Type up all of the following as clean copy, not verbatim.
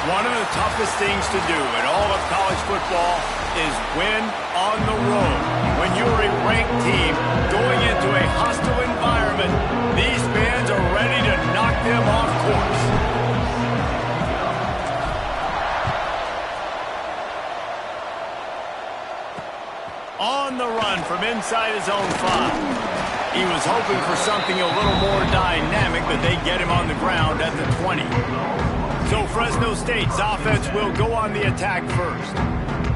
One of the toughest things to do in all of college football is win on the road. When you're a ranked team going into a hostile environment, these fans are ready to knock them off course. On the run from inside his own 5. He was hoping for something a little more dynamic, but they get him on the ground at the 20. So Fresno State's offense will go on the attack first.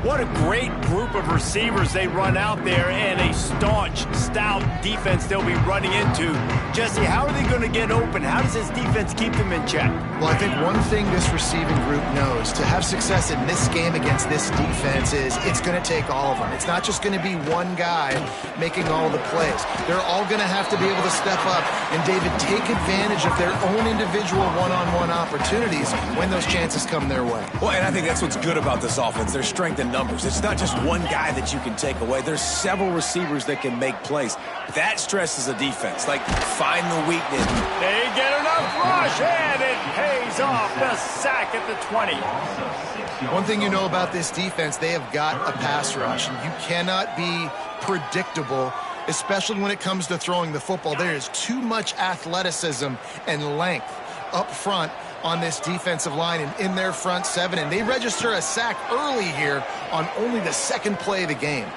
What a great group of receivers they run out there, and a staunch, stout defense they'll be running into. Jesse, how are they going to get open? How does this defense keep them in check? Well, I think one thing this receiving group knows to have success in this game against this defense is it's going to take all of them. It's not just going to be one guy making all the plays. They're all going to have to be able to step up and, David, take advantage of their own individual one-on-one opportunities when those chances come their way. Well, and I think that's what's good about this offense. Their strength in numbers. It's not just one guy that you can take away. There's several receivers that can make plays. That stresses a defense. Like, find the weakness. They get enough rush, and it pays off. The sack at the 20. One thing you know about this defense, they have got a pass rush, and you cannot be predictable, especially when it comes to throwing the football. There is too much athleticism and length up front on this defensive line and in their front 7, and they register a sack early here on only the second play of the game.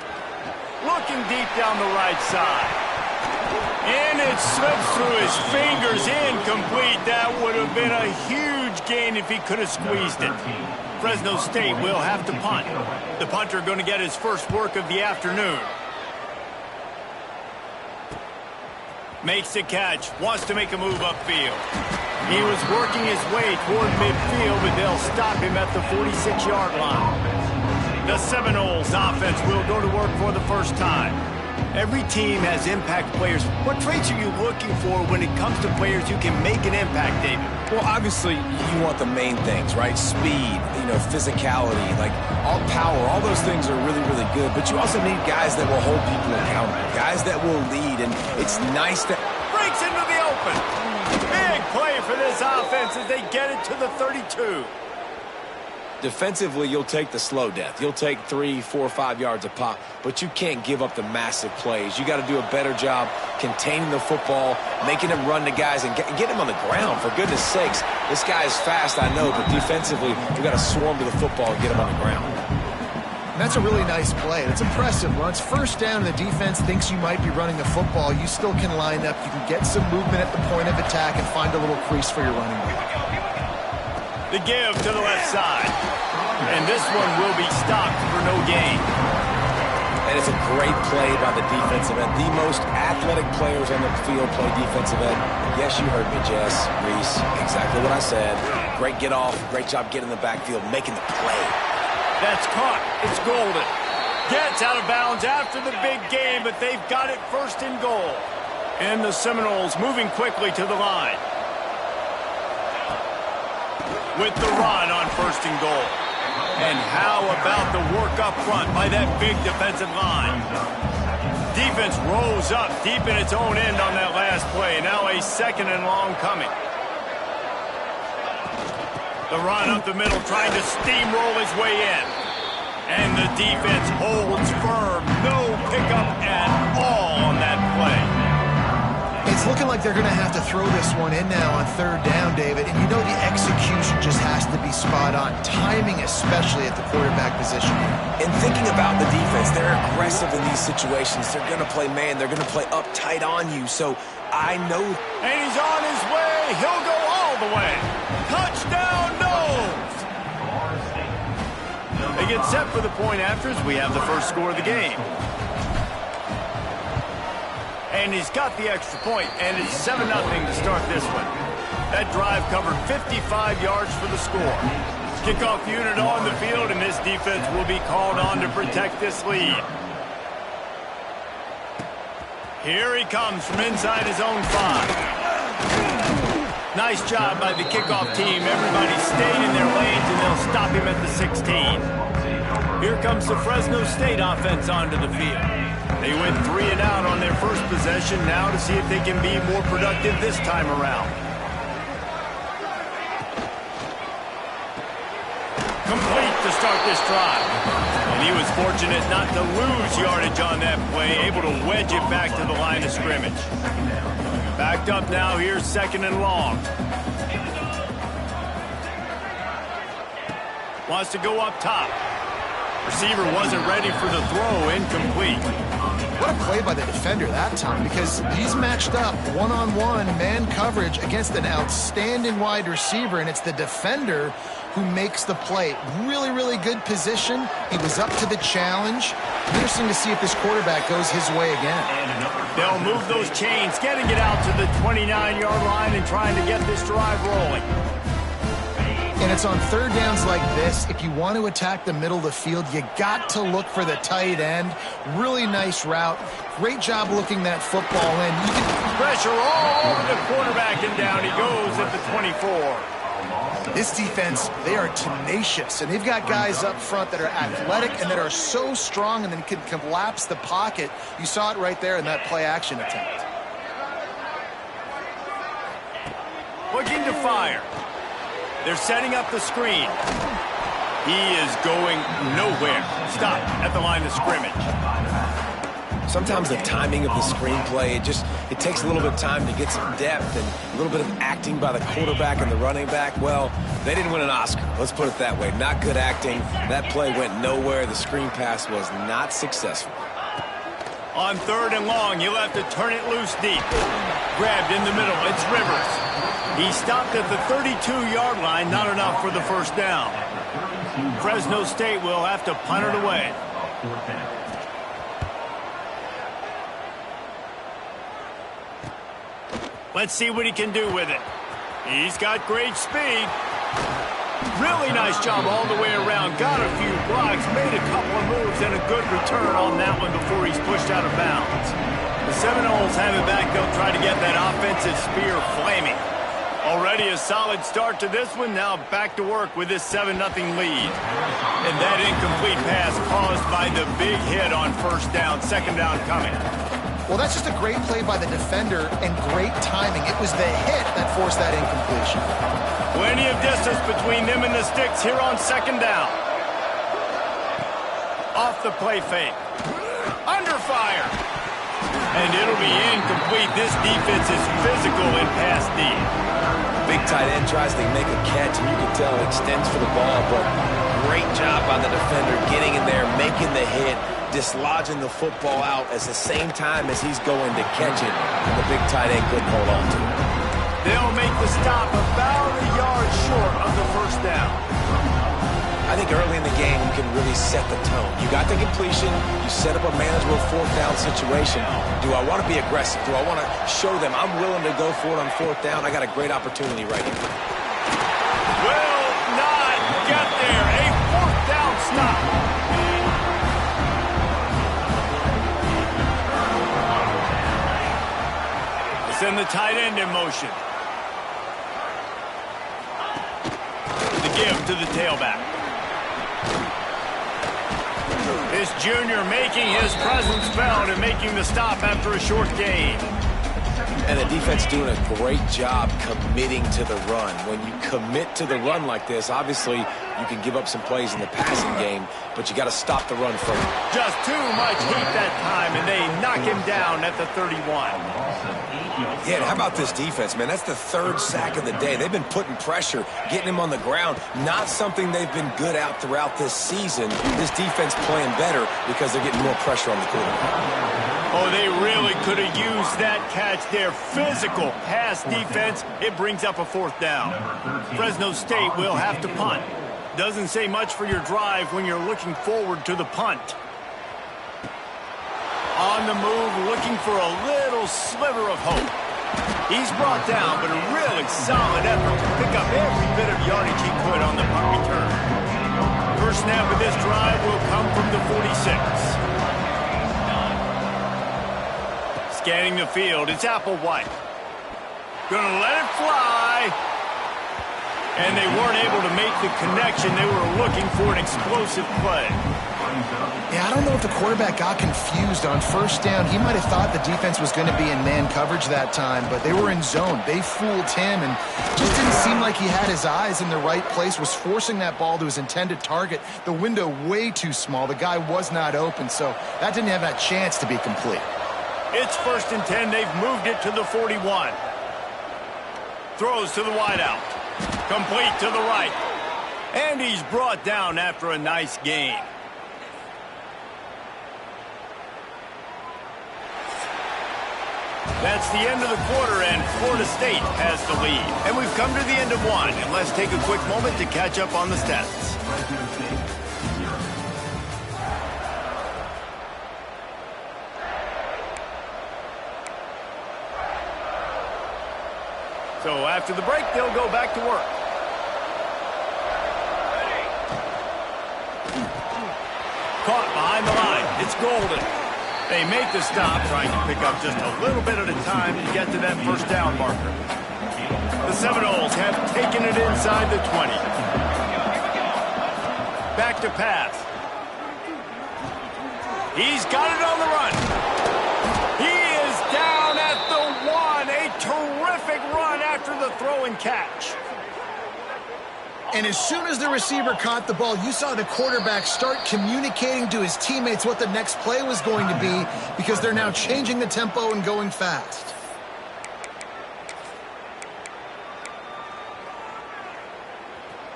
Looking deep down the right side. And it slips through his fingers, incomplete. That would have been a huge gain if he could have squeezed it. Fresno State will have to punt. The punter going to get his first work of the afternoon. Makes the catch, wants to make a move upfield. He was working his way toward midfield, but they'll stop him at the 46-yard line. The Seminoles offense will go to work for the first time. Every team has impact players. What traits are you looking for when it comes to players who can make an impact, David? Well, obviously, you want the main things, right? Speed, physicality, like all power, all those things are really, really good. But you also need guys that will hold people accountable, guys that will lead, and it's nice to... Breaks into the open. Big play for this offense as they get it to the 32. Defensively, you'll take the slow death. You'll take 3, 4, 5 yards a pop, but you can't give up the massive plays. You got to do a better job containing the football, making him run to guys, and get him on the ground. For goodness sakes, this guy is fast, I know, but defensively, you got to swarm to the football and get him on the ground. And that's a really nice play. It's impressive. Once first down and the defense thinks you might be running the football, you still can line up. You can get some movement at the point of attack and find a little crease for your running back. The give to the left side. And this one will be stopped for no gain. And it's a great play by the defensive end. The most athletic players on the field play defensive end. Yes, you heard me, Jess, Reese. Exactly what I said. Great get off. Great job getting in the backfield, making the play. That's caught. It's Golden. Gets out of bounds after the big game, but they've got it first and goal. And the Seminoles moving quickly to the line. With the run on first and goal. And how about the work up front by that big defensive line? Defense rose up deep in its own end on that last play. Now a second and long coming. The run up the middle, trying to steamroll his way in. And the defense holds firm. No pickup at all on that play. It's looking like they're going to have to throw this one in now on third down, David. And you know the execution just has to be spot on. Timing, especially at the quarterback position. And thinking about the defense, they're aggressive in these situations. They're going to play man. They're going to play up tight on you. So I know. And he's on his way. He'll go all the way. Touchdown, Noles. They get set for the point afters. We have the first score of the game. And he's got the extra point, and it's 7-0 to start this one. That drive covered 55 yards for the score. Kickoff unit on the field, and this defense will be called on to protect this lead. Here he comes from inside his own 5. Nice job by the kickoff team. Everybody stayed in their lanes, and they'll stop him at the 16. Here comes the Fresno State offense onto the field. They went 3 and out on their first possession, now to see if they can be more productive this time around. Complete to start this drive. And he was fortunate not to lose yardage on that play, able to wedge it back to the line of scrimmage. Backed up now, here's 2nd and long. Wants to go up top. Receiver wasn't ready for the throw, incomplete. What a play by the defender that time, because he's matched up one-on-one man coverage against an outstanding wide receiver, and it's the defender who makes the play. Really, really good position. He was up to the challenge. Interesting to see if this quarterback goes his way again. They'll move those chains, getting it out to the 29-yard line and trying to get this drive rolling. And it's on 3rd downs like this. If you want to attack the middle of the field, you got to look for the tight end. Really nice route. Great job looking that football in. You can pressure all over the quarterback, and down he goes at the 24. This defense, they are tenacious, and they've got guys up front that are athletic and that are so strong and then can collapse the pocket. You saw it right there in that play-action attempt. Looking to fire. They're setting up the screen. He is going nowhere. Stop at the line of scrimmage. Sometimes the timing of the screenplay, it takes a little bit of time to get some depth and a little bit of acting by the quarterback and the running back. Well, they didn't win an Oscar. Let's put it that way. Not good acting. That play went nowhere. The screen pass was not successful. On 3rd and long, he'll have to turn it loose deep. Grabbed in the middle. It's Rivers. He stopped at the 32-yard line. Not enough for the first down. Fresno State will have to punt it away. Let's see what he can do with it. He's got great speed. Really nice job all the way around. Got a few blocks, made a couple of moves, and a good return on that one before he's pushed out of bounds. The Seminoles have it back. They'll try to get that offensive spear flaming. Already a solid start to this one. Now back to work with this 7-0 lead. And that incomplete pass caused by the big hit on 1st down. 2nd down coming. Well, that's just a great play by the defender and great timing. It was the hit that forced that incompletion. Plenty of distance between them and the sticks here on 2nd down. Off the play fake. Under fire. And it'll be incomplete. This defense is physical in pass D. Big tight end tries to make a catch, and you can tell it extends for the ball, but great job by the defender getting in there, making the hit, dislodging the football out at the same time as he's going to catch it, and the big tight end couldn't hold on to it. They'll make the stop about a yard short of the 1st down. I think early in the game you can really set the tone. You got the completion, you set up a manageable 4th down situation. Do I want to be aggressive? Do I want to show them I'm willing to go for it on 4th down? I got a great opportunity right here. Will not get there. A 4th down stop. Send the tight end in motion. The give to the tailback. This junior making his presence felt and making the stop after a short gain. And the defense doing a great job committing to the run. When you commit to the run like this, obviously you can give up some plays in the passing game, but you got to stop the run first. Just too much heat that time, and they knock him down at the 31. Yeah, and how about this defense, man? That's the 3rd sack of the day. They've been putting pressure, getting him on the ground. Not something they've been good at throughout this season. This defense playing better because they're getting more pressure on the quarterback. Oh, they really could have used that catch there. Physical pass defense. It brings up a 4th down. Fresno State will have to punt. Doesn't say much for your drive when you're looking forward to the punt. On the move, looking for a little sliver of hope. He's brought down, but a really solid effort to pick up every bit of yardage he could on the punt return. First snap of this drive will come from the 46. Scanning the field, it's Applewhite. Gonna let it fly. And they weren't able to make the connection. They were looking for an explosive play. Yeah, I don't know if the quarterback got confused on first down. He might have thought the defense was going to be in man coverage that time, but they were in zone. They fooled him and just didn't seem like he had his eyes in the right place, was forcing that ball to his intended target. The window way too small. The guy was not open, so that didn't have that chance to be complete. It's 1st and 10. They've moved it to the 41. Throws to the wideout. Complete to the right. And he's brought down after a nice gain. That's the end of the quarter, and Florida State has the lead. And we've come to the end of one, and let's take a quick moment to catch up on the stats. So after the break, they'll go back to work. Caught behind the line. It's Golden. They make the stop, trying to pick up just a little bit at a time to get to that first down marker. The Seminoles have taken it inside the 20. Back to pass. He's got it on the run. He is down at the 1. A terrific run after the throw and catch. And as soon as the receiver caught the ball, you saw the quarterback start communicating to his teammates what the next play was going to be, because they're now changing the tempo and going fast.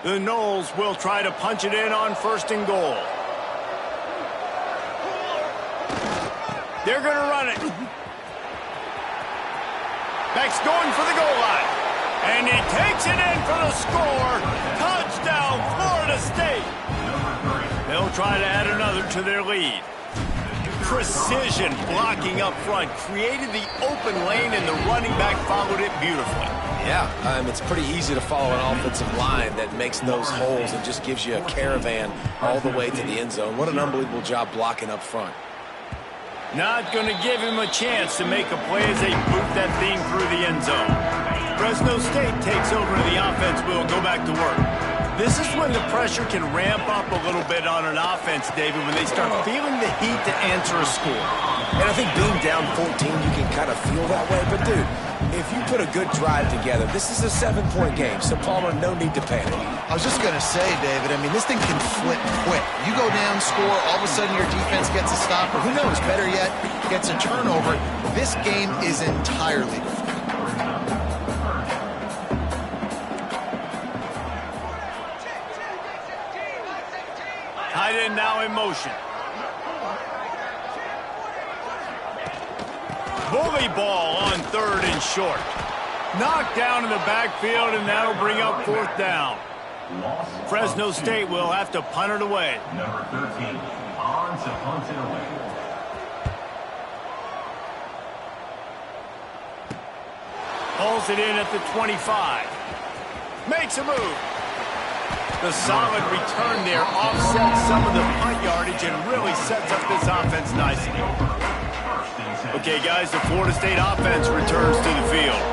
The Noles will try to punch it in on 1st and goal. They're going to run it. Beck's going for the goal line. And he takes it in for the score. Touchdown, Florida State. They'll try to add another to their lead. Precision blocking up front created the open lane, and the running back followed it beautifully. Yeah, it's pretty easy to follow an offensive line that makes those holes and just gives you a caravan all the way to the end zone. What an unbelievable job blocking up front. Not going to give him a chance to make a play as they boot that thing through the end zone. Fresno State takes over to the offense. We'll go back to work. This is when the pressure can ramp up a little bit on an offense, David, when they start feeling the heat to answer a score. And I think being down 14, you can kind of feel that way. But, dude, if you put a good drive together, this is a 7-point game. So, Palmer, no need to panic. I was just going to say, David, I mean, this thing can flip quick. You go down, score, all of a sudden your defense gets a stop, or who knows, better yet, gets a turnover. This game is entirely different. Tight end now in motion. Bully ball on 3rd and short. Knocked down in the backfield, and that'll bring up 4th down. Fresno State will have to punt it away. Number 13, on to punt it away. Pulls it in at the 25. Makes a move. The solid return there offsets some of the punt yardage and really sets up this offense nicely. Okay, guys, the Florida State offense returns to the field.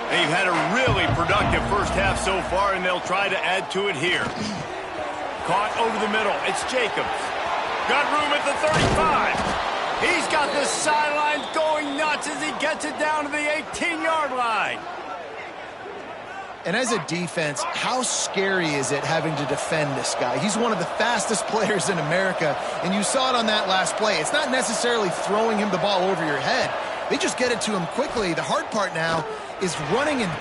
They've had a really productive first half so far, and they'll try to add to it here. Caught over the middle. It's Jacobs. Got room at the 35. He's got the sidelines going nuts as he gets it down to the 18-yard line. And as a defense, how scary is it having to defend this guy? He's one of the fastest players in America, and you saw it on that last play. It's not necessarily throwing him the ball over your head. They just get it to him quickly. The hard part now is running and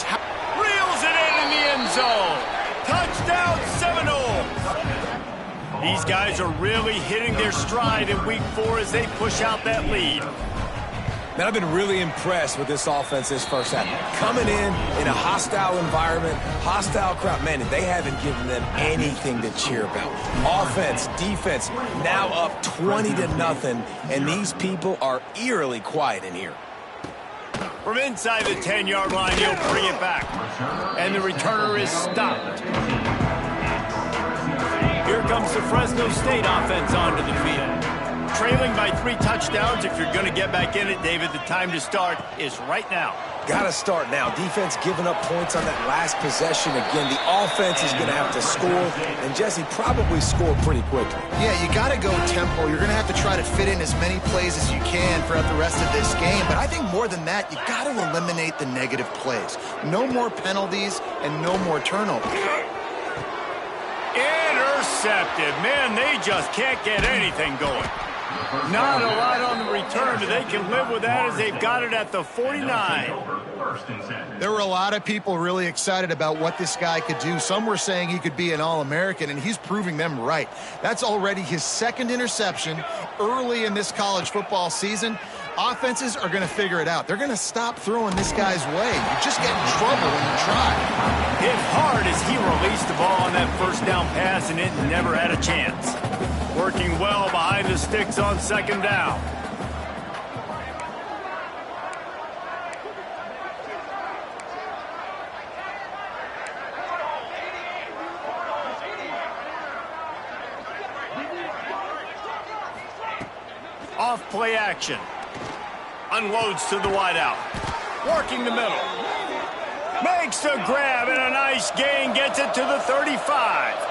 reels it in the end zone. Touchdown, Seminoles. These guys are really hitting their stride in week 4 as they push out that lead. Man, I've been really impressed with this offense this first half. Coming in a hostile environment, hostile crowd, man, they haven't given them anything to cheer about. Offense, defense, now up 20-0, and these people are eerily quiet in here. From inside the 10-yard line, he'll bring it back. And the returner is stopped. Here comes the Fresno State offense onto the field. Trailing by 3 touchdowns. If you're going to get back in it, David, the time to start is right now. Got to start now. Defense giving up points on that last possession. Again, the offense is going to have to score, and Jesse probably score pretty quickly. Yeah, you got to go tempo. You're going to have to try to fit in as many plays as you can throughout the rest of this game. But I think more than that, you got to eliminate the negative plays. No more penalties and no more turnovers. Intercepted. Man, they just can't get anything going. Not a lot on the return, but they can live with that as they've got it at the 49. There were a lot of people really excited about what this guy could do. Some were saying he could be an All-American, and he's proving them right. That's already his 2nd interception early in this college football season. Offenses are going to figure it out. They're going to stop throwing this guy's way. You just get in trouble when you try. Hit hard as he released the ball on that first down pass, and it never had a chance. Working well behind the sticks on 2nd down. Off play action. Unloads to the wideout. Working the middle. Makes the grab and a nice gain. Gets it to the 35.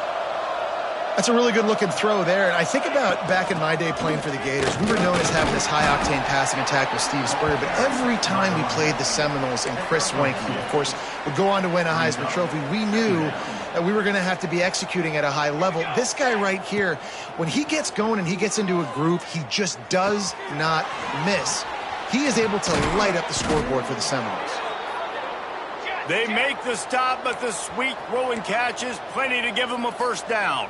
That's a really good-looking throw there. And I think about back in my day playing for the Gators, we were known as having this high-octane passing attack with Steve Spurrier, but every time we played the Seminoles and Chris Wenke, of course, would go on to win a Heisman Trophy, we knew that we were going to have to be executing at a high level. This guy right here, when he gets going and he gets into a groove, he just does not miss. He is able to light up the scoreboard for the Seminoles. They make the stop, but the sweet throw and catch is plenty to give him a first down.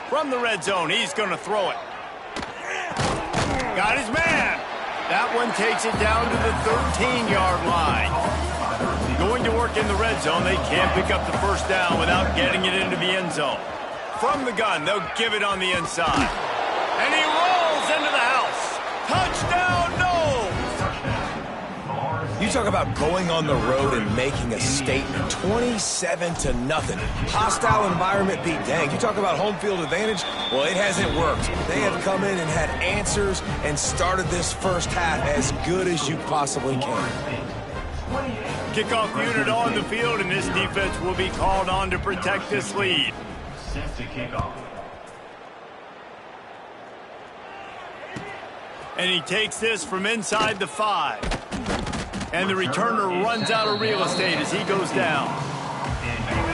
From the red zone, he's going to throw it. Got his man. That one takes it down to the 13-yard line. Going to work in the red zone, they can't pick up the first down without getting it into the end zone. From the gun, they'll give it on the inside. And he rolls into the house. Touchdown, no! You talk about going on the road and making a statement. 27-0. Hostile environment beat. Dang, you talk about home field advantage? Well, it hasn't worked. They have come in and had answers and started this first half as good as you possibly can. Kickoff unit on the field, and this defense will be called on to protect this lead. Set to kick off. And he takes this from inside the 5. And the returner runs out of real estate as he goes down.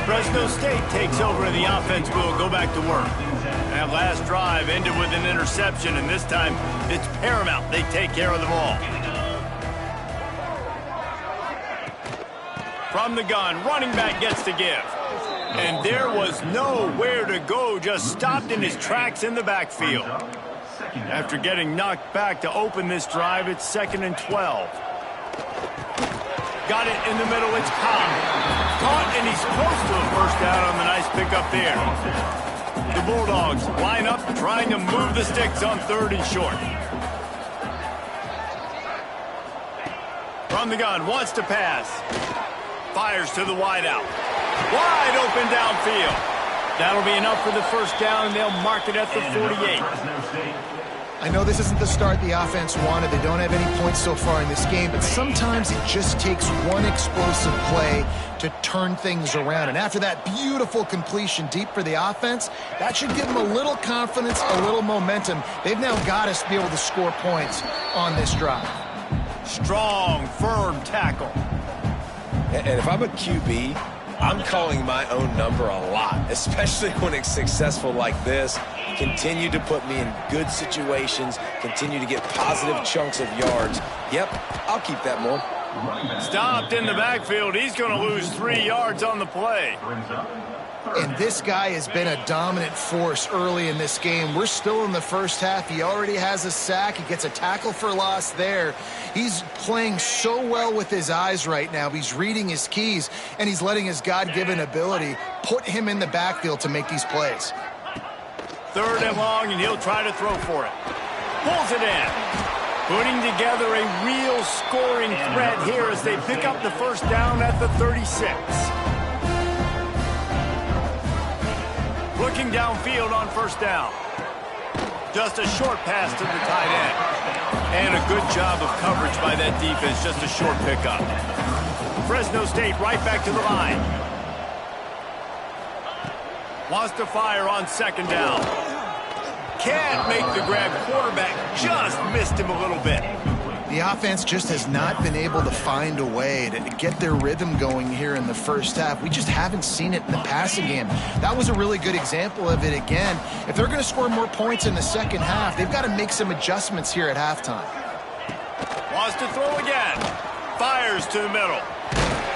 Fresno State takes over and the offense will go back to work. That last drive ended with an interception, and this time it's paramount they take care of the ball. From the gun, running back gets to give. And there was nowhere to go, just stopped in his tracks in the backfield. After getting knocked back to open this drive, it's 2nd and 12. Got it in the middle, it's caught, and he's close to a first down on the nice pickup there. The Bulldogs line up, trying to move the sticks on 3rd and short. From the gun, wants to pass. Fires to the wideout. Wide open downfield. That'll be enough for the first down, and they'll mark it at the 48. I know this isn't the start the offense wanted. They don't have any points so far in this game, but sometimes it just takes one explosive play to turn things around. And after that beautiful completion deep for the offense, that should give them a little confidence, a little momentum. They've now got to be able to score points on this drive. Strong, firm tackle. And if I'm a QB, I'm calling my own number a lot, especially when it's successful like this. Continue to put me in good situations, continue to get positive chunks of yards. Yep, I'll keep that more. Stopped in the backfield. He's going to lose 3 yards on the play. And this guy has been a dominant force early in this game. We're still in the first half. He already has a sack. He gets a tackle for loss there. He's playing so well with his eyes right now. He's reading his keys, and he's letting his God-given ability put him in the backfield to make these plays. 3rd and long, and he'll try to throw for it. Pulls it in. Putting together a real scoring threat here as they pick up the first down at the 36. Looking downfield on 1st down. Just a short pass to the tight end. And a good job of coverage by that defense, just a short pickup. Fresno State right back to the line. Wants to fire on 2nd down. Can't make the grab. Quarterback just missed him a little bit. The offense just has not been able to find a way to get their rhythm going here in the first half. We just haven't seen it in the passing game. That was a really good example of it again. If they're going to score more points in the second half, they've got to make some adjustments here at halftime. Wants to throw again. Fires to the middle.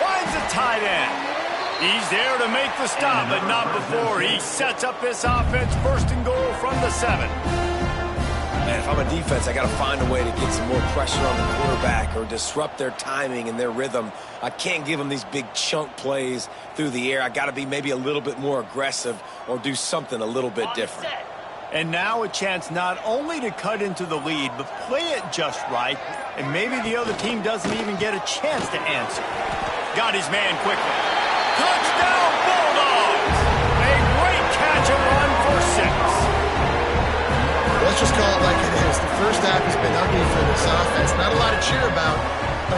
Finds a tight end. He's there to make the stop, but not before he sets up this offense 1st and goal from the 7. Man, if I'm a defense, I got to find a way to get some more pressure on the quarterback or disrupt their timing and their rhythm. I can't give them these big chunk plays through the air. I got to be maybe a little bit more aggressive or do something a little bit different. And now a chance not only to cut into the lead, but play it just right, and maybe the other team doesn't even get a chance to answer. Got his man quickly. Touchdown, Bulldogs! A great catch and run for 6. Let's just call it like it is. The first half has been ugly for this offense. Not a lot to cheer about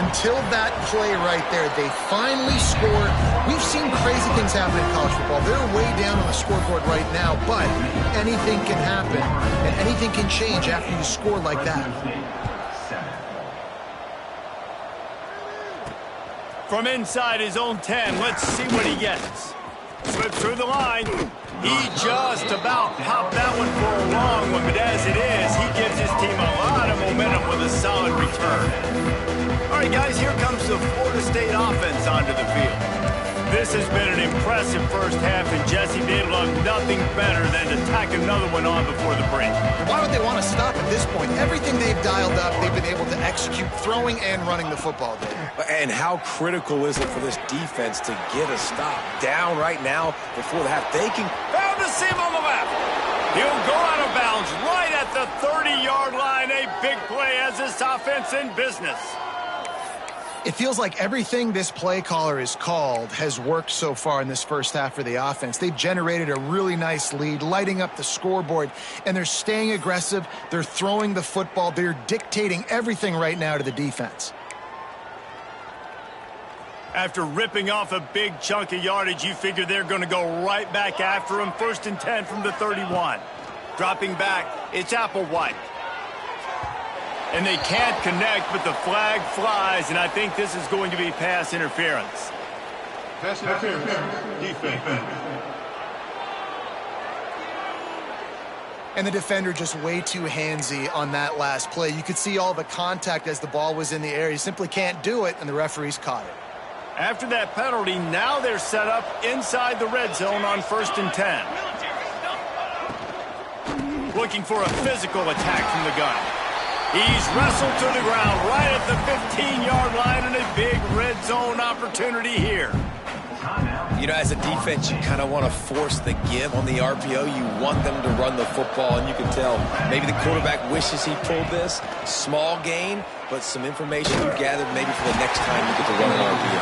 until that play right there. They finally scored. We've seen crazy things happen in college football. They're way down on the scoreboard right now, but anything can happen, and anything can change after you score like that. From inside his own 10, let's see what he gets. Slips through the line. He just about popped that one for a long one, but as it is, he gives his team a lot of momentum with a solid return. All right, guys, here comes the Florida State offense onto the field. This has been an impressive first half, and Jesse, they'd love nothing better than to tack another one on before the break. Why would they want to stop at this point? Everything they've dialed up, they've been able to execute throwing and running the football. And how critical is it for this defense to get a stop? Down right now before the half. They can... Found the seam on the left. He'll go out of bounds right at the 30-yard line. A big play as this offense in business. It feels like everything this play caller has called has worked so far in this first half for the offense. They've generated a really nice lead, lighting up the scoreboard, and they're staying aggressive. They're throwing the football. They're dictating everything right now to the defense. After ripping off a big chunk of yardage, you figure they're going to go right back after him. 1st and 10 from the 31. Dropping back, it's Applewhite. And they can't connect, but the flag flies, and I think this is going to be pass interference. Pass interference. Defense. And the defender just way too handsy on that last play. You could see all the contact as the ball was in the air. He simply can't do it, and the referees caught it. After that penalty, now they're set up inside the red zone on 1st and 10. Looking for a physical attack from the gun. He's wrestled to the ground right at the 15-yard line, and a big red zone opportunity here. You know, as a defense, you kind of want to force the give on the RPO. You want them to run the football, and you can tell maybe the quarterback wishes he pulled this. Small gain, but some information you gathered maybe for the next time you get to run an RPO.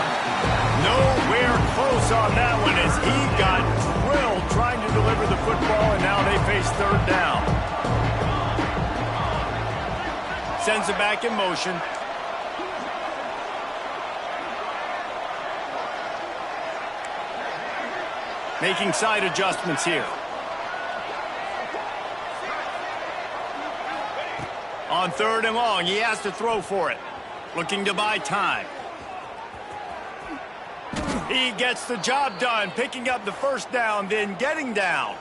Nowhere close on that one as he got drilled trying to deliver the football, and now they face 3rd down. Sends it back in motion. Making side adjustments here. On 3rd and long, he has to throw for it. Looking to buy time. He gets the job done, picking up the first down, then getting down.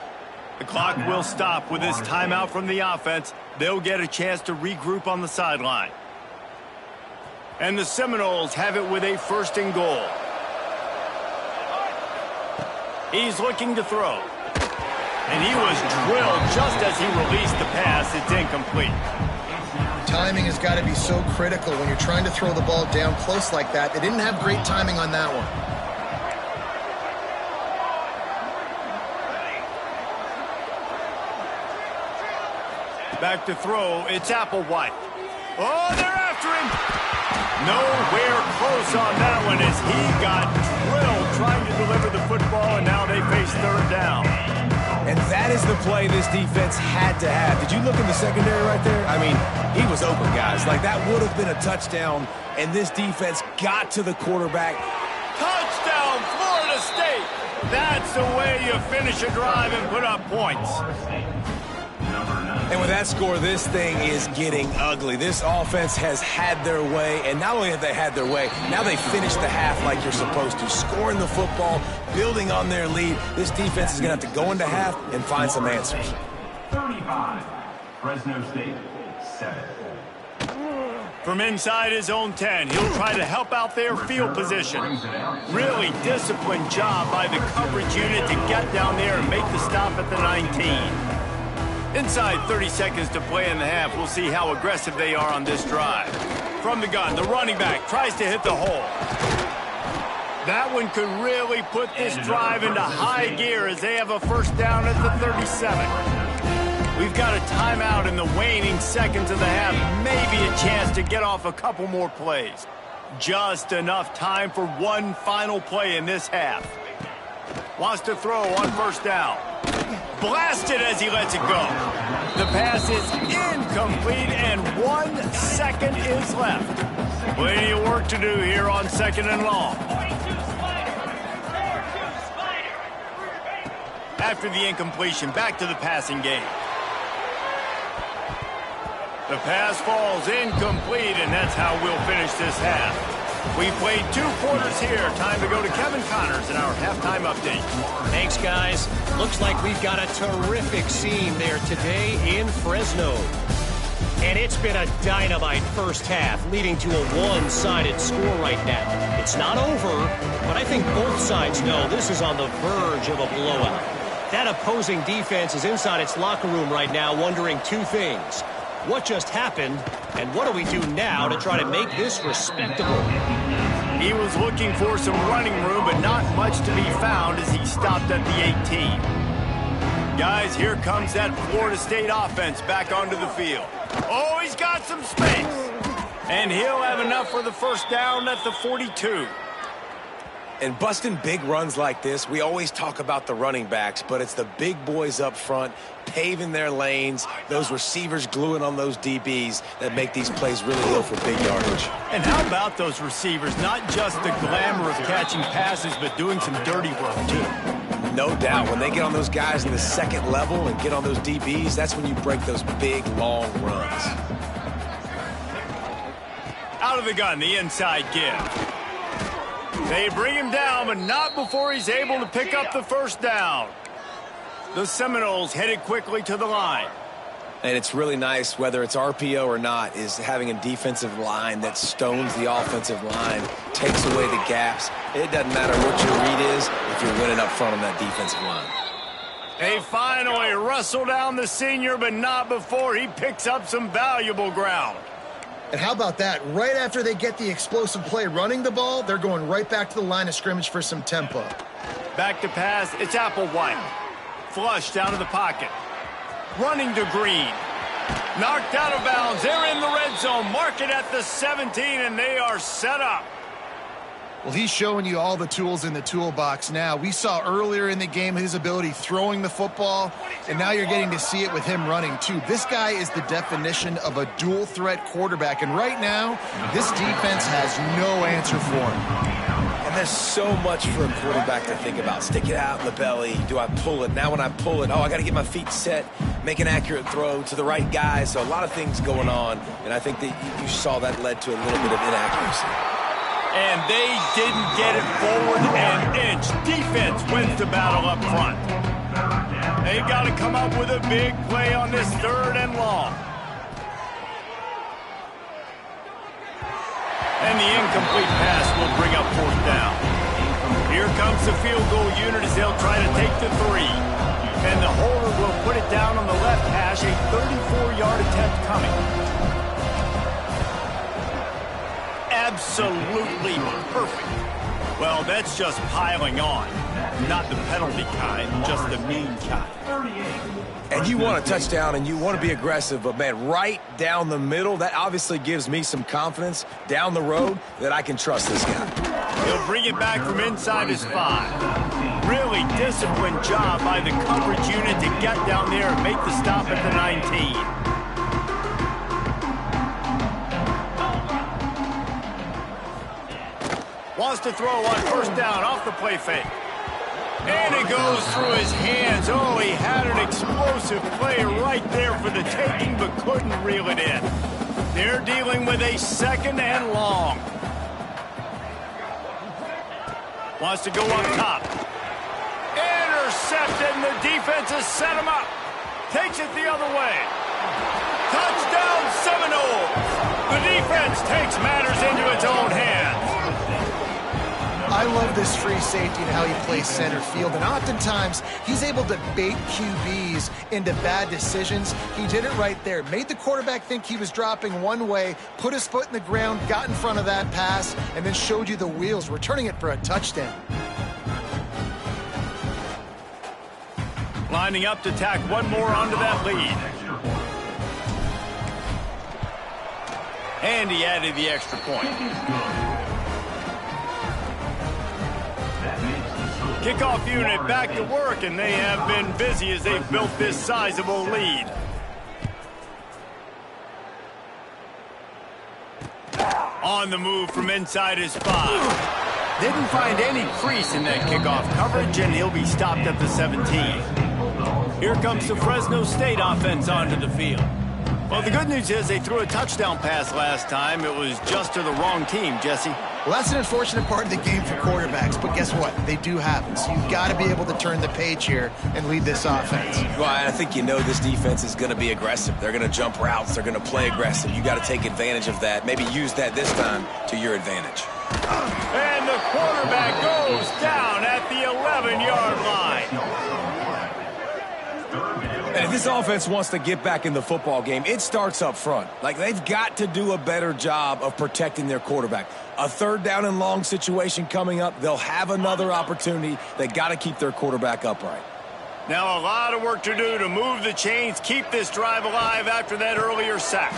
The clock will stop with this timeout from the offense. They'll get a chance to regroup on the sideline. And the Seminoles have it with a 1st and goal. He's looking to throw. And he was drilled just as he released the pass. It's incomplete. Timing has got to be so critical when you're trying to throw the ball down close like that. They didn't have great timing on that one. Back to throw, it's Applewhite. Oh, they're after him. Nowhere close on that one as he got drilled trying to deliver the football, and now they face third down. And that is the play this defense had to have. Did you look in the secondary right there? I mean, he was open, guys. Like, that would have been a touchdown, and this defense got to the quarterback. Touchdown, Florida State. That's the way you finish a drive and put up points. And with that score, this thing is getting ugly. This offense has had their way, and not only have they had their way, now they finished the half like you're supposed to, scoring the football, building on their lead. This defense is going to have to go into half and find some answers. 35, Fresno State, 7. From inside his own 10, he'll try to help out their field position. Really disciplined job by the coverage unit to get down there and make the stop at the 19. Inside 30 seconds to play in the half. We'll see how aggressive they are on this drive. From the gun, the running back tries to hit the hole. That one could really put this drive into high gear as they have a first down at the 37. We've got a timeout in the waning seconds of the half. Maybe a chance to get off a couple more plays. Just enough time for one final play in this half. Wants to throw on first down. Blasted as he lets it go. The pass is incomplete, and 1 second is left. Plenty of work to do here on second and long. After the incompletion, back to the passing game. The pass falls incomplete, and that's how we'll finish this half. We played 2 quarters here. Time to go to Kevin Connors in our halftime update. Thanks, guys. Looks like we've got a terrific scene there today in Fresno. And it's been a dynamite first half, leading to a one-sided score right now. It's not over, but I think both sides know this is on the verge of a blowout. That opposing defense is inside its locker room right now wondering 2 things. What just happened, and what do we do now to try to make this respectable? He was looking for some running room, but not much to be found as he stopped at the 18. Guys, here comes that Florida State offense back onto the field. Oh, he's got some space. And he'll have enough for the first down at the 42. And busting big runs like this, we always talk about the running backs, but it's the big boys up front paving their lanes, those receivers gluing on those DBs that make these plays really go for big yardage. And how about those receivers? Not just the glamour of catching passes, but doing some dirty work, too. No doubt. When they get on those guys in the second level and get on those DBs, that's when you break those big, long runs. Out of the gun, the inside give. They bring him down, but not before he's able to pick up the first down. The Seminoles headed quickly to the line. And it's really nice, whether it's RPO or not, is having a defensive line that stones the offensive line, takes away the gaps. It doesn't matter what your read is if you're winning up front on that defensive line. They finally wrestle down the senior, but not before he picks up some valuable ground. And how about that? Right after they get the explosive play running the ball, they're going right back to the line of scrimmage for some tempo. Back to pass, it's Applewhite. Flushed out of the pocket. Running to Green. Knocked out of bounds. They're in the red zone. Mark it at the 17, and they are set up. Well, he's showing you all the tools in the toolbox now. We saw earlier in the game his ability throwing the football, and now you're getting to see it with him running, too. This guy is the definition of a dual-threat quarterback, and right now, this defense has no answer for him. And there's so much for a quarterback to think about. Stick it out in the belly. Do I pull it? Now when I pull it, I got to get my feet set, make an accurate throw to the right guy. So a lot of things going on, and I think that you saw that led to a little bit of inaccuracy. And they didn't get it forward an inch. Defense wins the battle up front. They've got to come up with a big play on this third and long. And the incomplete pass will bring up fourth down. Here comes the field goal unit as they'll try to take the 3. And the holder will put it down on the left hash, a 34-yard attempt coming. Absolutely perfect. Well, that's just piling on. Not the penalty kind, just the mean kind. And you want a touchdown and you want to be aggressive, but, man, right down the middle, that obviously gives me some confidence down the road that I can trust this guy. He'll bring it back from inside his 5. Really disciplined job by the coverage unit to get down there and make the stop at the 19. Wants to throw on first down off the play fake. And it goes through his hands. Oh, he had an explosive play right there for the taking, but couldn't reel it in. They're dealing with a 2nd and long. Wants to go up top. Intercepted, and the defense has set him up. Takes it the other way. Touchdown Seminoles. The defense takes matters into its own hands. I love this free safety and how he plays center field, and oftentimes he's able to bait QBs into bad decisions. He did it right there. Made the quarterback think he was dropping one way, put his foot in the ground, got in front of that pass, and then showed you the wheels, returning it for a touchdown. Lining up to tack one more onto that lead. And he added the extra point. Kickoff unit back to work, and they have been busy as they've built this sizable lead. On the move from inside his 5. Didn't find any crease in that kickoff coverage, and he'll be stopped at the 17. Here comes the Fresno State offense onto the field. Well, the good news is they threw a touchdown pass last time. It was just to the wrong team, Jesse. Well, that's an unfortunate part of the game for quarterbacks, but guess what? They do happen. So you've got to be able to turn the page here and lead this offense. Well, I think you know this defense is going to be aggressive. They're going to jump routes. They're going to play aggressive. You got to take advantage of that. Maybe use that this time to your advantage. And the quarterback goes down at the 11-yard line. And if this offense wants to get back in the football game, it starts up front. Like, they've got to do a better job of protecting their quarterback. A 3rd down and long situation coming up. They'll have another opportunity. They got to keep their quarterback upright. Now a lot of work to do to move the chains, keep this drive alive after that earlier sack.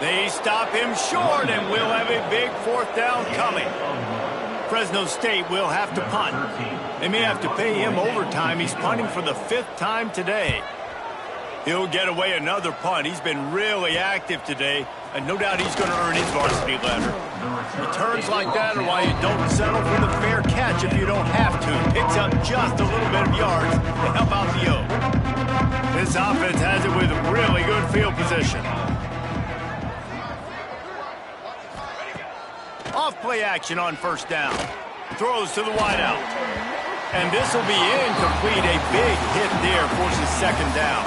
They stop him short, and we'll have a big 4th down coming. Fresno State will have to punt. They may have to pay him overtime. He's punting for the 5th time today. He'll get away another punt. He's been really active today, and no doubt he's going to earn his varsity letter. Returns like that are why you don't settle for the fair catch if you don't have to. Picks up just a little bit of yards to help out the Oak. This offense has it with really good field position. Off play action on first down. Throws to the wideout. And this will be incomplete. A big hit there forces 2nd down.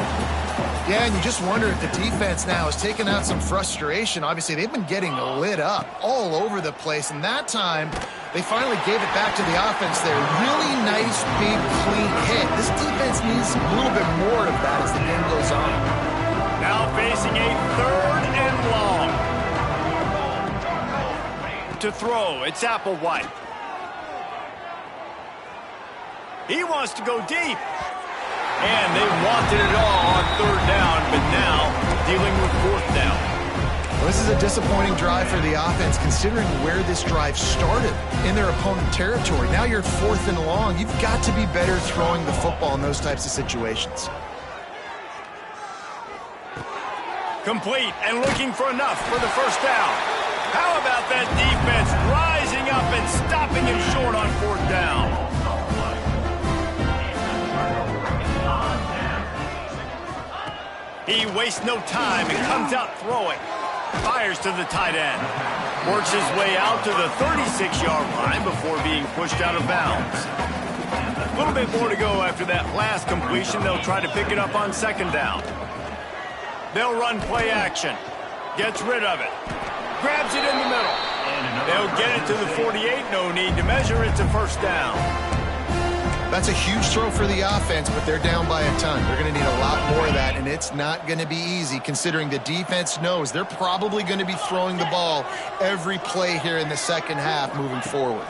Yeah, and you just wonder if the defense now has taken out some frustration. Obviously, they've been getting lit up all over the place, and that time they finally gave it back to the offense there. Really nice, big, clean hit. This defense needs a little bit more of that as the game goes on. Now facing a 3rd and long. To throw, it's Applewhite. He wants to go deep. And they wanted it all on 3rd down, but now dealing with 4th down. Well, this is a disappointing drive for the offense, considering where this drive started in their opponent territory. Now you're 4th and long. You've got to be better throwing the football in those types of situations. Complete and looking for enough for the 1st down. How about that defense rising up and stopping him short on 4th down? He wastes no time and comes out throwing. Fires to the tight end. Works his way out to the 36-yard line before being pushed out of bounds. A little bit more to go after that last completion. They'll try to pick it up on 2nd down. They'll run play action. Gets rid of it. Grabs it in the middle. They'll get it to the 48. No need to measure. It's a first down. That's a huge throw for the offense, but they're down by a ton. They're going to need a lot more of that, and it's not going to be easy considering the defense knows they're probably going to be throwing the ball every play here in the second half moving forward.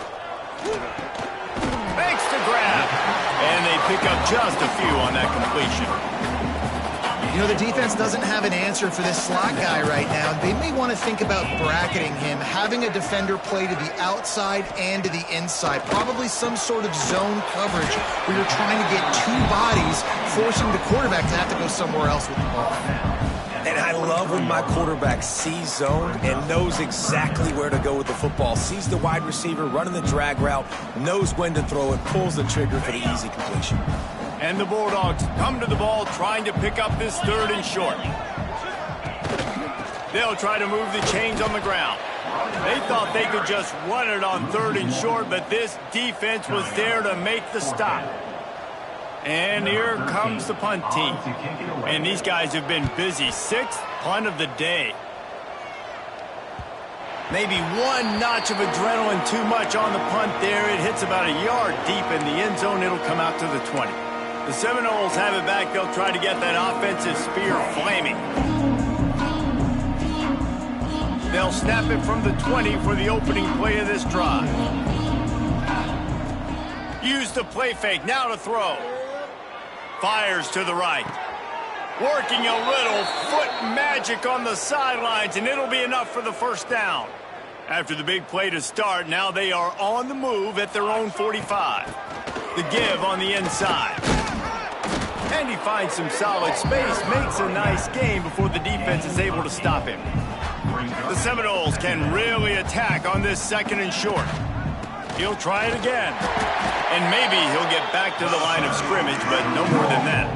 Makes the grab, and they pick up just a few on that completion. You know, the defense doesn't have an answer for this slot guy right now. They may want to think about bracketing him, having a defender play to the outside and to the inside. Probably some sort of zone coverage where you're trying to get two bodies, forcing the quarterback to have to go somewhere else with the ball. And I love when my quarterback sees zone and knows exactly where to go with the football. Sees the wide receiver running the drag route, knows when to throw it, pulls the trigger for the easy completion. And the Bulldogs come to the ball trying to pick up this 3rd and short. They'll try to move the chains on the ground. They thought they could just run it on 3rd and short, but this defense was there to make the stop. And here comes the punt team. And these guys have been busy. 6th punt of the day. Maybe one notch of adrenaline too much on the punt there. It hits about a yard deep in the end zone. It'll come out to the 20. The Seminoles have it back. They'll try to get that offensive spear flaming. They'll snap it from the 20 for the opening play of this drive. Use the play fake. Now to throw. Fires to the right. Working a little foot magic on the sidelines, and it'll be enough for the first down. After the big play to start, now they are on the move at their own 45. The give on the inside. And he finds some solid space, makes a nice gain before the defense is able to stop him. The Seminoles can really attack on this 2nd and short. He'll try it again. And maybe he'll get back to the line of scrimmage, but no more than that.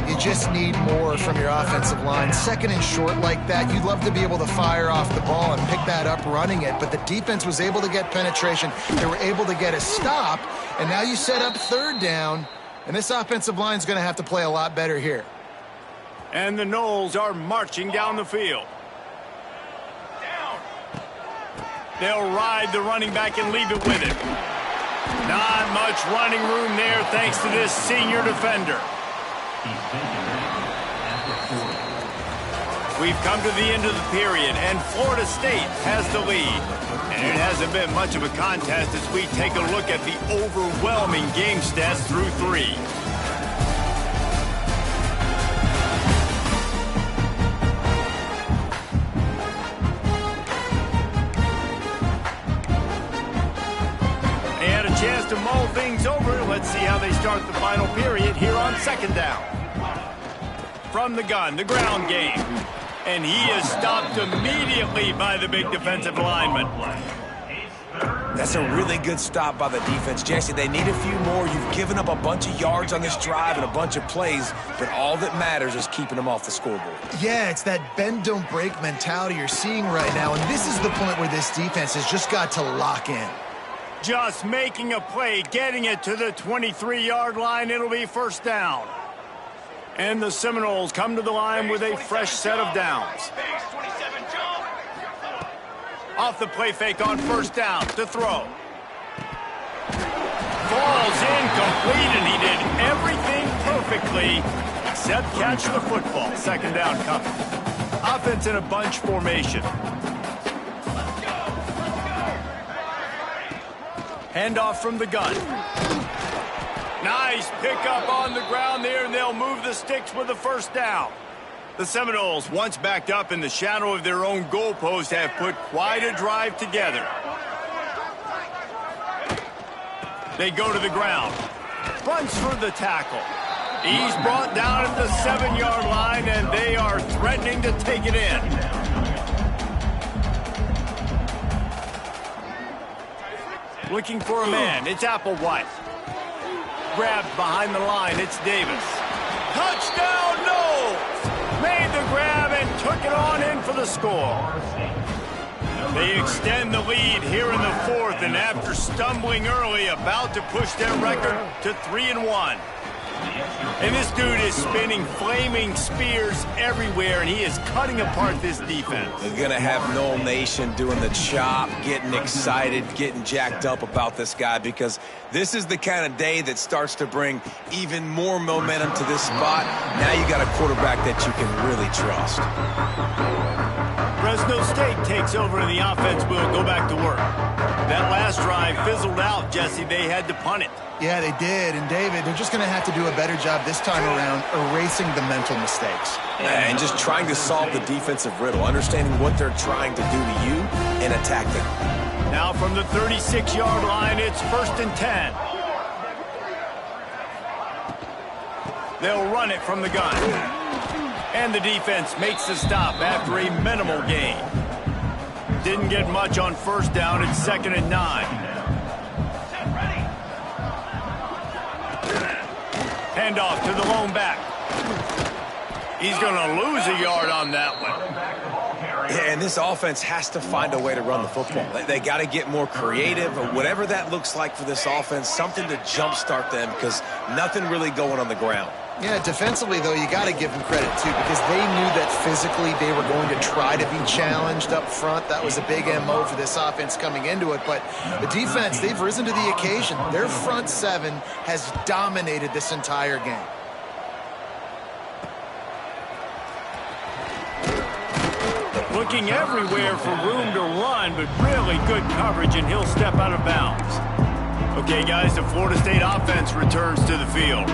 You just need more from your offensive line. 2nd and short like that, you'd love to be able to fire off the ball and pick that up running it, but the defense was able to get penetration. They were able to get a stop, and now you set up 3rd down, and this offensive line is going to have to play a lot better here. And the Noles are marching down the field. They'll ride the running back and leave it with him. Not much running room there thanks to this senior defender. We've come to the end of the period, and Florida State has the lead. And it hasn't been much of a contest as we take a look at the overwhelming game stats through 3. They had a chance to mull things over. Let's see how they start the final period here on 2nd down. From the gun, the ground game. And he is stopped immediately by the big defensive lineman. That's a really good stop by the defense. Jesse, they need a few more. You've given up a bunch of yards on this drive and a bunch of plays, but all that matters is keeping them off the scoreboard. Yeah, it's that bend, don't break mentality you're seeing right now, and this is the point where this defense has just got to lock in. Just making a play, getting it to the 23-yard line. It'll be first down. And the Seminoles come to the line with a fresh set of downs. Off the play fake on first down to throw. Falls incomplete, and he did everything perfectly except catch the football. 2nd down coming. Offense in a bunch formation. Handoff from the gun. Nice pickup on the ground there, and they'll move the sticks with the first down. The Seminoles, once backed up in the shadow of their own goalpost, have put quite a drive together. They go to the ground. Runs for the tackle. He's brought down at the 7-yard line, and they are threatening to take it in. Looking for a man. It's Applewhite. Grabbed behind the line. It's Davis. Touchdown, Noles! Made the grab and took it on in for the score. They extend the lead here in the 4th, and after stumbling early, about to push their record to 3-1. And this dude is spinning flaming spears everywhere, and he is cutting apart this defense. They're going to have Noel Nation doing the chop, getting excited, getting jacked up about this guy, because this is the kind of day that starts to bring even more momentum to this spot. Now you got a quarterback that you can really trust. Fresno State takes over and the offense will go back to work. That last drive fizzled out, Jesse. They had to punt it. Yeah, they did. And, David, they're just going to have to do a better job this time around erasing the mental mistakes. And just trying to solve the defensive riddle, understanding what they're trying to do to you and attacking. Now from the 36-yard line, it's 1st and 10. They'll run it from the gun. And the defense makes the stop after a minimal gain. Didn't get much on 1st down. It's 2nd and 9. Handoff to the lone back. He's going to lose a yard on that one. Yeah, and this offense has to find a way to run the football. They got to get more creative, or whatever that looks like for this offense, something to jumpstart them, because nothing really going on the ground. Yeah, defensively, though, you got to give them credit, too, because they knew that physically they were going to try to be challenged up front. That was a big MO for this offense coming into it. But the defense, they've risen to the occasion. Their front seven has dominated this entire game. Looking everywhere for room to run, but really good coverage, and he'll step out of bounds. Okay, guys, the Florida State offense returns to the field.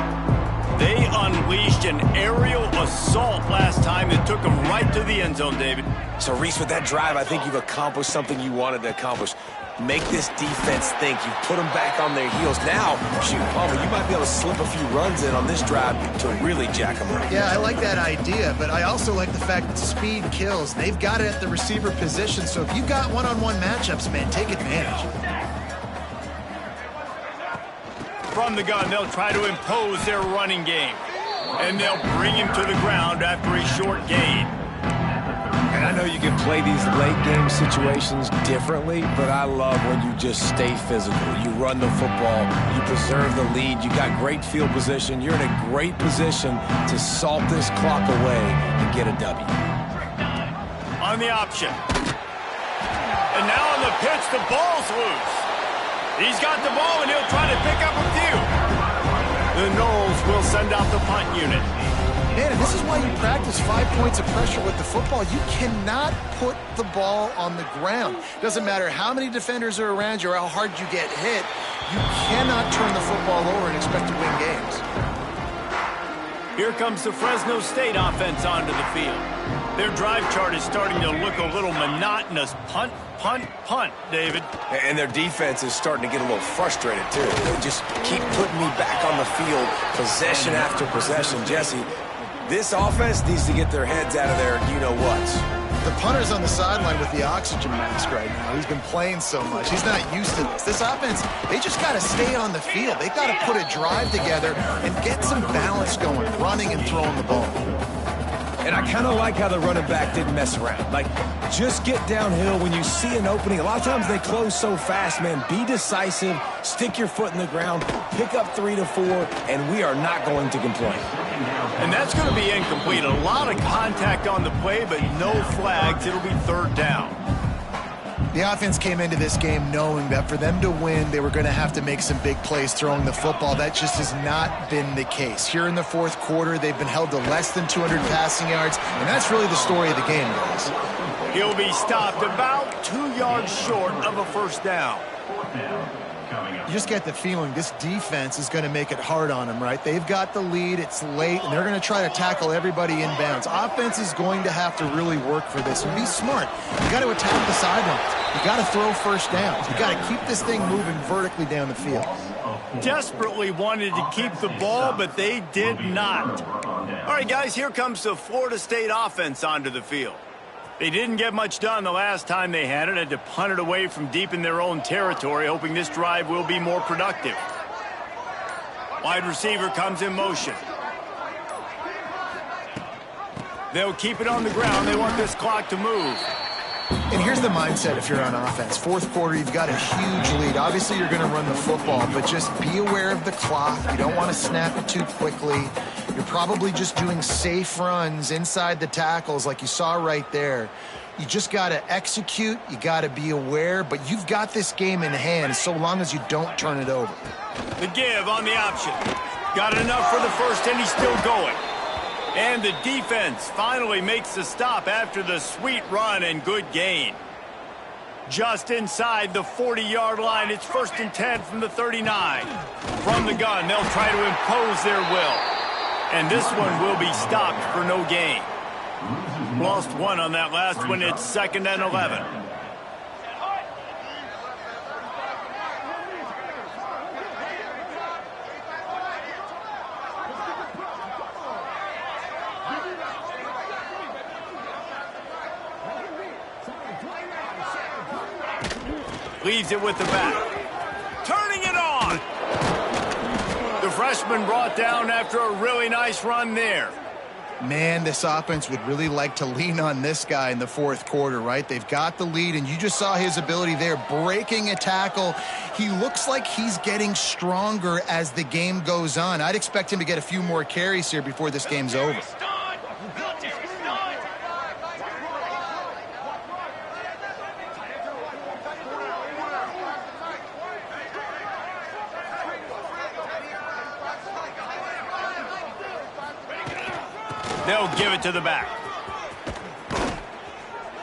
They unleashed an aerial assault last time that took them right to the end zone, David. So, Reese, with that drive, I think you've accomplished something you wanted to accomplish. Make this defense think. You put them back on their heels. Now, shoot, Palmer, you might be able to slip a few runs in on this drive to really jack them up. Yeah, I like that idea, but I also like the fact that speed kills. They've got it at the receiver position, so if you've got one-on-one matchups, man, take advantage. From the gun, they'll try to impose their running game. And they'll bring him to the ground after a short gain. And I know you can play these late game situations differently, but I love when you just stay physical. You run the football, you preserve the lead, you got great field position, you're in a great position to salt this clock away and get a W. On the option. And now on the pitch, the ball's loose. He's got the ball, and he'll try to pick up a few. The Noles will send out the punt unit. Man, and this is why you practice 5 points of pressure with the football. You cannot put the ball on the ground. Doesn't matter how many defenders are around you or how hard you get hit. You cannot turn the football over and expect to win games. Here comes the Fresno State offense onto the field. Their drive chart is starting to look a little monotonous. Punt, punt, punt, David. And their defense is starting to get a little frustrated, too. They just keep putting me back on the field, possession after possession. Jesse, this offense needs to get their heads out of their you-know-whats. The punter's on the sideline with the oxygen mask right now. He's been playing so much. He's not used to this. This offense, they just got to stay on the field. They've got to put a drive together and get some balance going, running and throwing the ball. And I kind of like how the running back didn't mess around. Like, just get downhill when you see an opening. A lot of times they close so fast, man. Be decisive, stick your foot in the ground, pick up 3 to 4, and we are not going to complain. And that's going to be incomplete. A lot of contact on the play, but no flags. It'll be 3rd down. The offense came into this game knowing that for them to win, they were going to have to make some big plays throwing the football. That just has not been the case. Here in the 4th quarter, they've been held to less than 200 passing yards, and that's really the story of the game, guys. He'll be stopped about 2 yards short of a 1st down. You just get the feeling this defense is going to make it hard on them, right? They've got the lead, it's late, and they're going to try to tackle everybody inbounds. Offense is going to have to really work for this and be smart. You got to attack the sidelines. You got to throw 1st downs. You got to keep this thing moving vertically down the field. Desperately wanted to keep the ball, but they did not. All right, guys, here comes the Florida State offense onto the field. They didn't get much done the last time they had it. Had to punt it away from deep in their own territory, hoping this drive will be more productive. Wide receiver comes in motion. They'll keep it on the ground. They want this clock to move. And here's the mindset if you're on offense. Fourth quarter, you've got a huge lead. Obviously, you're going to run the football, but just be aware of the clock. You don't want to snap it too quickly. You're probably just doing safe runs inside the tackles like you saw right there. You just got to execute. You got to be aware, but you've got this game in hand so long as you don't turn it over. The give on the option. Got enough for the first, and he's still going. And the defense finally makes the stop after the sweet run and good gain. Just inside the 40-yard line, it's 1st and 10 from the 39. From the gun, they'll try to impose their will. And this one will be stopped for no gain. Lost one on that last one. It's 2nd and 11. Leaves it with the back. Turning it on. The freshman brought down after a really nice run there. Man, this offense would really like to lean on this guy in the fourth quarter, right? They've got the lead, and you just saw his ability there, breaking a tackle. He looks like he's getting stronger as the game goes on. I'd expect him to get a few more carries here before this game's over. They'll give it to the back.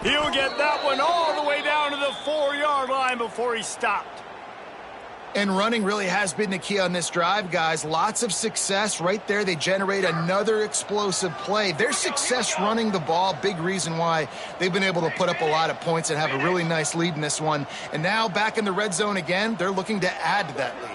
He'll get that one all the way down to the 4-yard line before he stopped. And running really has been the key on this drive, guys. Lots of success right there. They generate another explosive play. Their success running the ball, big reason why they've been able to put up a lot of points and have a really nice lead in this one. And now back in the red zone again, they're looking to add to that lead.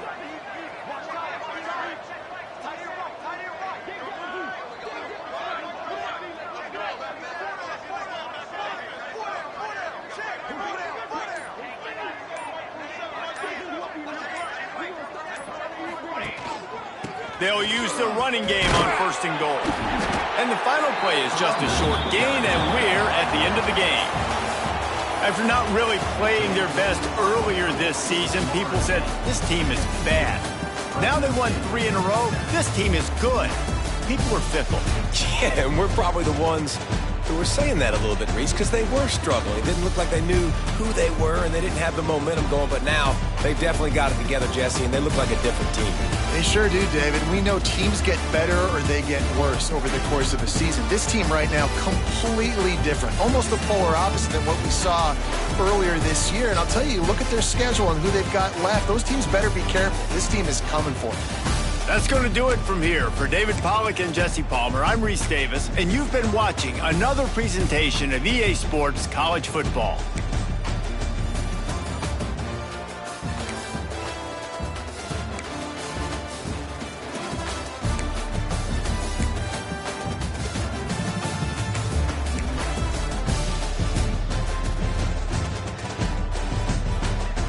They'll use the running game on 1st and goal. And the final play is just a short gain, and we're at the end of the game. After not really playing their best earlier this season, people said, this team is bad. Now they won 3 in a row. This team is good. People are fickle. Yeah, and we're probably the ones who were saying that a little bit, Reese, because they were struggling. It didn't look like they knew who they were, and they didn't have the momentum going. But now they've definitely got it together, Jesse, and they look like a different team. They sure do, David. We know teams get better or they get worse over the course of a season. This team right now, completely different. Almost the polar opposite than what we saw earlier this year. And I'll tell you, look at their schedule and who they've got left. Those teams better be careful. This team is coming for them. That's going to do it from here. For David Pollack and Jesse Palmer, I'm Reese Davis, and you've been watching another presentation of EA Sports College Football.